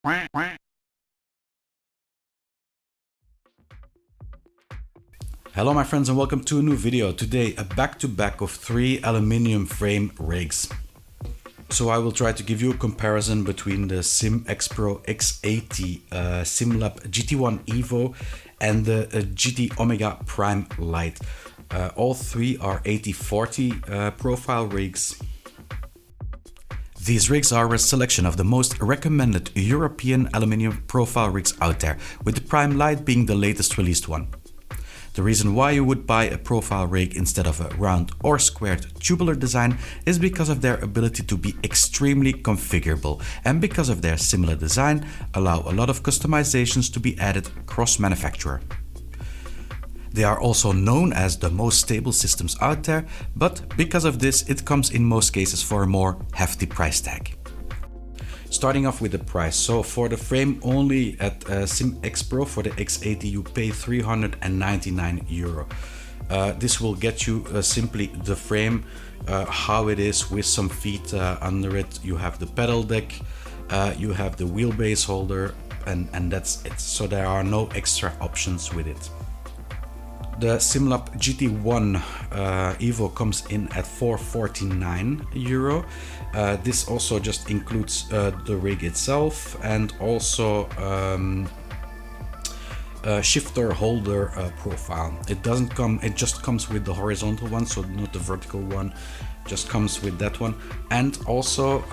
Hello my friends and welcome to a new video. Today a back-to-back of 3 aluminium frame rigs. So I will try to give you a comparison between the SimXpro X80 SimLab GT1 Evo and the GT Omega Prime Lite. All three are 80/40 profile rigs. These rigs are a selection of the most recommended European aluminium profile rigs out there, with the Prime Lite being the latest released one. The reason why you would buy a profile rig instead of a round or squared tubular design is because of their ability to be extremely configurable, and because of their similar design allow a lot of customizations to be added cross-manufacturer. They are also known as the most stable systems out there, but because of this it comes in most cases for a more hefty price tag. Starting off with the price, so for the frame only at SimXpro for the X80 you pay €399. This will get you simply the frame how it is, with some feet under it. You have the pedal deck, you have the wheelbase holder, and that's it. So there are no extra options with it. The SimLab GT1 Evo comes in at €449. This also just includes the rig itself and also shifter holder profile. It doesn't come, it just comes with the horizontal one, so not the vertical one, just comes with that one. And also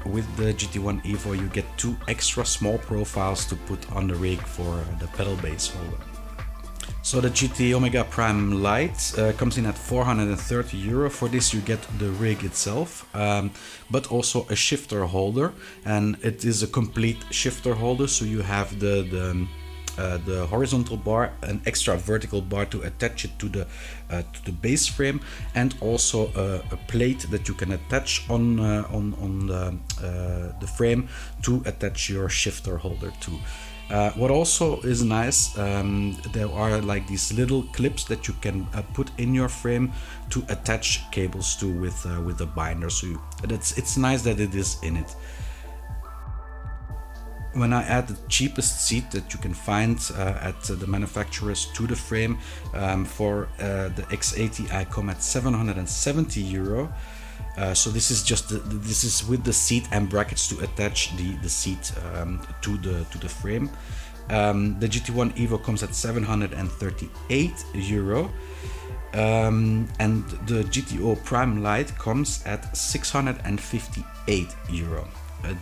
with the GT1 Evo you get 2 extra small profiles to put on the rig for the pedal base holder. So the GT Omega Prime Lite comes in at €430. For this you get the rig itself, but also a shifter holder, and it is a complete shifter holder. So you have the horizontal bar, an extra vertical bar to attach it to the base frame, and also a plate that you can attach on the frame to attach your shifter holder to. What also is nice, there are like these little clips that you can put in your frame to attach cables to with the binder. So it's nice that it is in it. When I add the cheapest seat that you can find at the manufacturers to the frame, for the X80 I come at €770. So this is just this is with the seat and brackets to attach the seat to the frame. The GT1 Evo comes at €738, and the GTO Prime Lite comes at €658.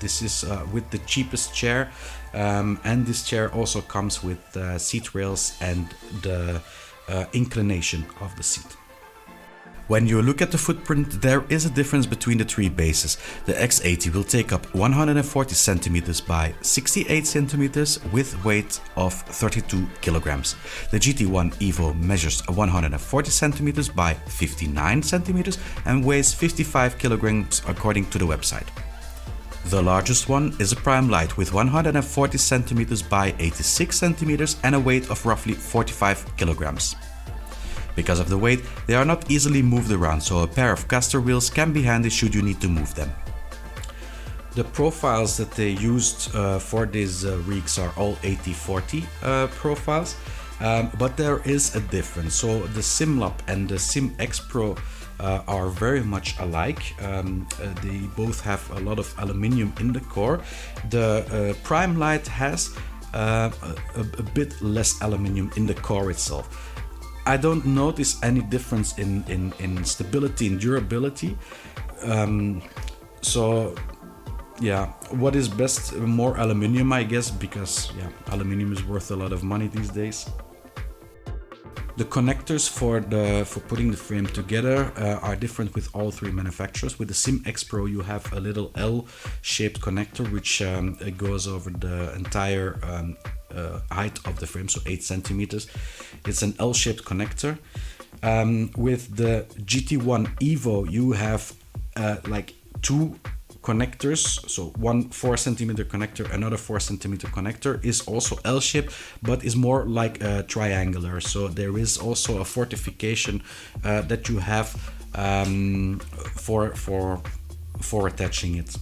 This is with the cheapest chair, and this chair also comes with seat rails and the inclination of the seat. When you look at the footprint, there is a difference between the 3 bases. The X80 will take up 140 cm by 68 cm with weight of 32 kg. The GT1 Evo measures 140 cm by 59 cm and weighs 55 kg according to the website. The largest one is a Prime Lite with 140 cm by 86 cm and a weight of roughly 45 kg. Because of the weight, they are not easily moved around, so a pair of caster wheels can be handy should you need to move them. The profiles that they used for these rigs are all 80/40 profiles, but there is a difference. So the SimLab and the SimXpro are very much alike. They both have a lot of aluminium in the core. The Prime Lite has a bit less aluminium in the core itself. I don't notice any difference in stability and durability. So yeah, what is best? More aluminium, I guess, because yeah, aluminium is worth a lot of money these days. The connectors for putting the frame together are different with all 3 manufacturers. With the SimXpro you have a little L-shaped connector which goes over the entire height of the frame, so 8 centimeters. It's an L-shaped connector. With the GT1 Evo you have like 2 connectors, so one 4 centimeter connector, another 4 centimeter connector, is also L-shaped but is more like a triangular. So there is also a fortification that you have for attaching it.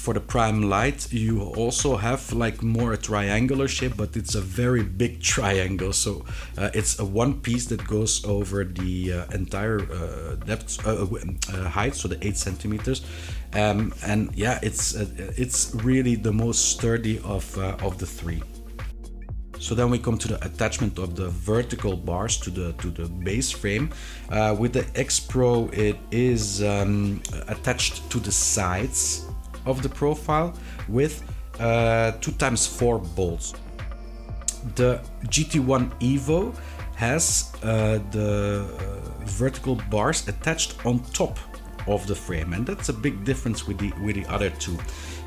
For the Prime Lite, you also have like more a triangular shape, but it's a very big triangle. So it's a one piece that goes over the entire depth height, so the 8 centimeters. And yeah, it's really the most sturdy of the three. So then we come to the attachment of the vertical bars to the base frame. With the XPro, it is attached to the sides of the profile with 2x4 bolts. The GT1 Evo has the vertical bars attached on top of the frame, and that's a big difference with the other two.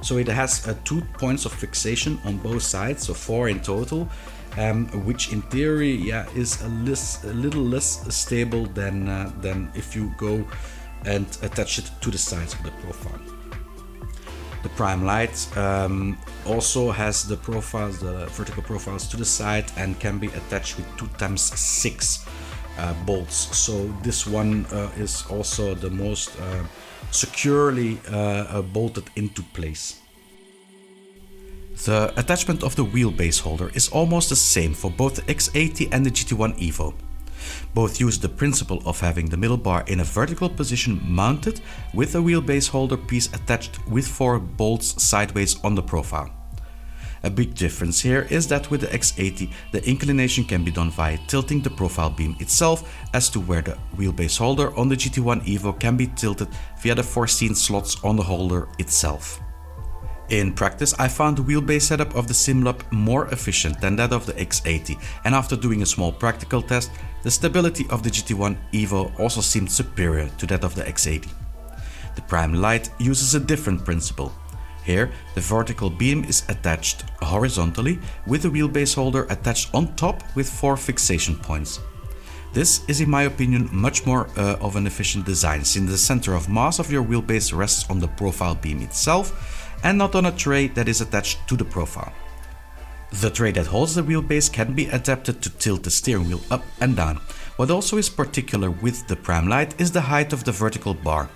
So it has 2 points of fixation on both sides, so 4 in total, which in theory, yeah, is a little less stable than if you go and attach it to the sides of the profile. The Prime Lite also has the profiles, the vertical profiles to the side, and can be attached with 2x6 bolts. So this one is also the most securely bolted into place. The attachment of the wheelbase holder is almost the same for both the X80 and the GT1 Evo. Both use the principle of having the middle bar in a vertical position mounted with a wheelbase holder piece attached with 4 bolts sideways on the profile. A big difference here is that with the X80 the inclination can be done via tilting the profile beam itself, as to where the wheelbase holder on the GT1 Evo can be tilted via the foreseen slots on the holder itself. In practice, I found the wheelbase setup of the SimLab more efficient than that of the X80, and after doing a small practical test, the stability of the GT1 Evo also seemed superior to that of the X80. The Prime Lite uses a different principle. Here, the vertical beam is attached horizontally with the wheelbase holder attached on top with 4 fixation points. This is, in my opinion, much more of an efficient design, since the center of mass of your wheelbase rests on the profile beam itself and not on a tray that is attached to the profile. The tray that holds the wheelbase can be adapted to tilt the steering wheel up and down. What also is particular with the Prime Lite is the height of the vertical bar.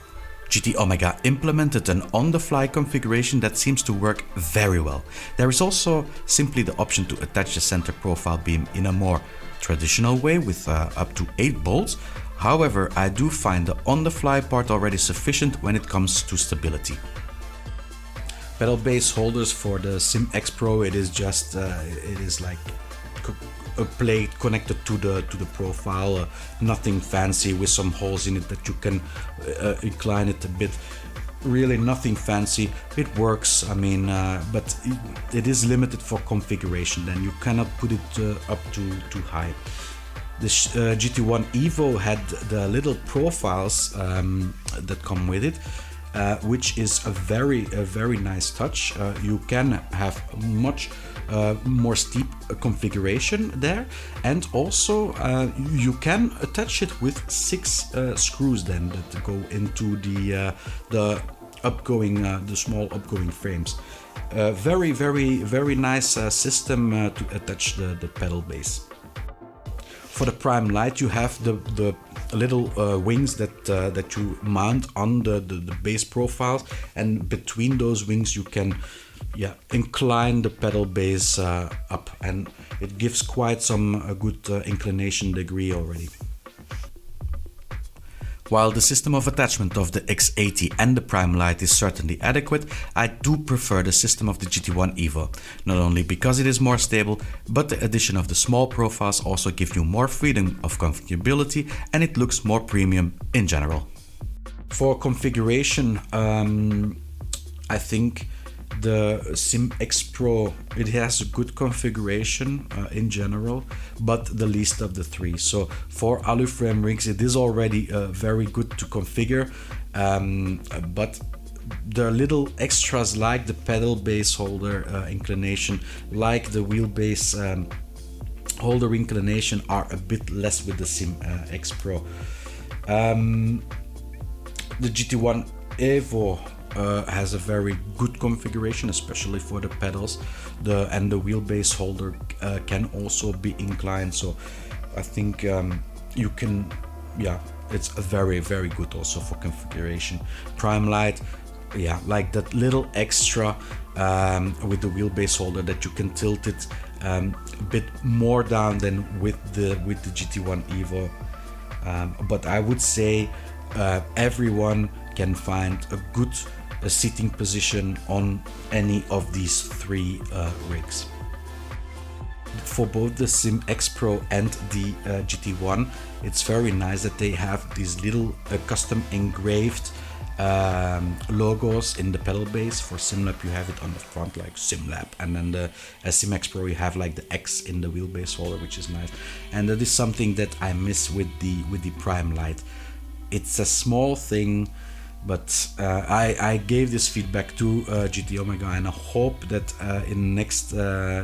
GT Omega implemented an on-the-fly configuration that seems to work very well. There is also simply the option to attach the center profile beam in a more traditional way with up to 8 bolts. However, I do find the on-the-fly part already sufficient when it comes to stability. Pedal base holders for the SimXpro, it is just it is like a plate connected to the profile, nothing fancy, with some holes in it that you can incline it a bit. Really nothing fancy. It works, I mean, but it is limited for configuration, then you cannot put it up too high. The GT1 Evo had the little profiles that come with it, which is a very nice touch. You can have much more steep configuration there, and also you can attach it with 6 screws then that go into the small upgoing frames. Very nice system to attach the pedal base. For the Prime Lite, you have the little wings that you mount on the base profiles, and between those wings you can incline the pedal base up, and it gives quite some good inclination degree already. While the system of attachment of the X80 and the Prime Lite is certainly adequate, I do prefer the system of the GT1 Evo, not only because it is more stable, but the addition of the small profiles also gives you more freedom of configurability, and it looks more premium in general. For configuration, I think the SimXpro, it has a good configuration in general, but the least of the three. So for alu-frame rigs, it is already very good to configure, but the little extras like the pedal base holder inclination, like the wheelbase holder inclination, are a bit less with the SimXpro. The GT1 Evo has a very good configuration, especially for the pedals. And the wheelbase holder can also be inclined, so I think you can, it's very good also for configuration. Prime Lite, yeah, like that little extra with the wheelbase holder, that you can tilt it a bit more down than with the GT1 Evo. But I would say everyone can find a good seating position on any of these three rigs. For both the SimXpro and the GT1, it's very nice that they have these little custom engraved logos in the pedal base. For SimLab you have it on the front like SimLab, and then the SimXpro you have like the X in the wheelbase holder, which is nice. And that is something that I miss with the Prime Lite. It's a small thing, but I gave this feedback to GT Omega, and I hope that in next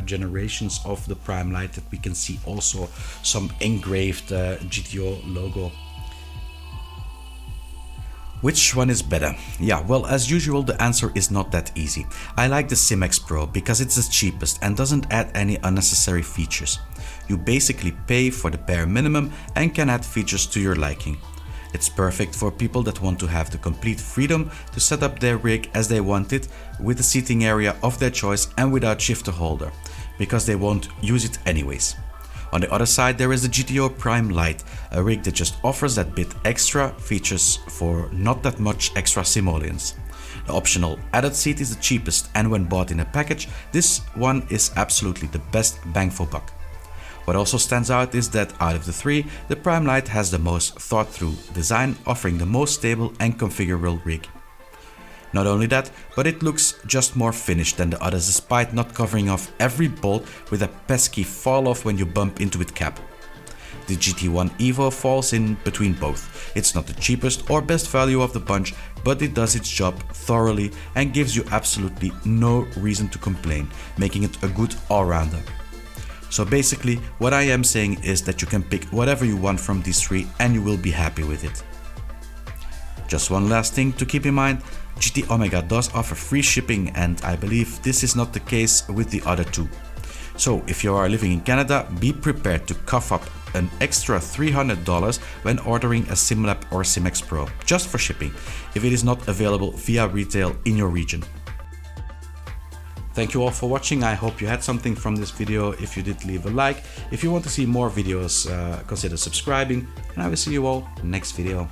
generations of the Prime Lite that we can see also some engraved GTO logo. Which one is better? Yeah, well, as usual, the answer is not that easy. I like the SimXpro because it's the cheapest and doesn't add any unnecessary features. You basically pay for the bare minimum and can add features to your liking. It's perfect for people that want to have the complete freedom to set up their rig as they want it, with the seating area of their choice and without shifter holder, because they won't use it anyways. On the other side, there is the GTO Prime Lite, a rig that just offers that bit extra features for not that much extra simoleons. The optional added seat is the cheapest, and when bought in a package, this one is absolutely the best bang for buck. What also stands out is that out of the three, the Prime Lite has the most thought through design, offering the most stable and configurable rig. Not only that, but it looks just more finished than the others, despite not covering off every bolt with a pesky fall off when you bump into it cap. The GT1 Evo falls in between both. It's not the cheapest or best value of the bunch, but it does its job thoroughly and gives you absolutely no reason to complain, making it a good all-rounder. So basically, what I am saying is that you can pick whatever you want from these three and you will be happy with it. Just one last thing to keep in mind, GT Omega does offer free shipping, and I believe this is not the case with the other two. So if you are living in Canada, be prepared to cough up an extra $300 when ordering a SimLab or SimXpro, just for shipping, if it is not available via retail in your region. Thank you all for watching. I hope you had something from this video. If you did, leave a like. If you want to see more videos, consider subscribing, and I will see you all next video.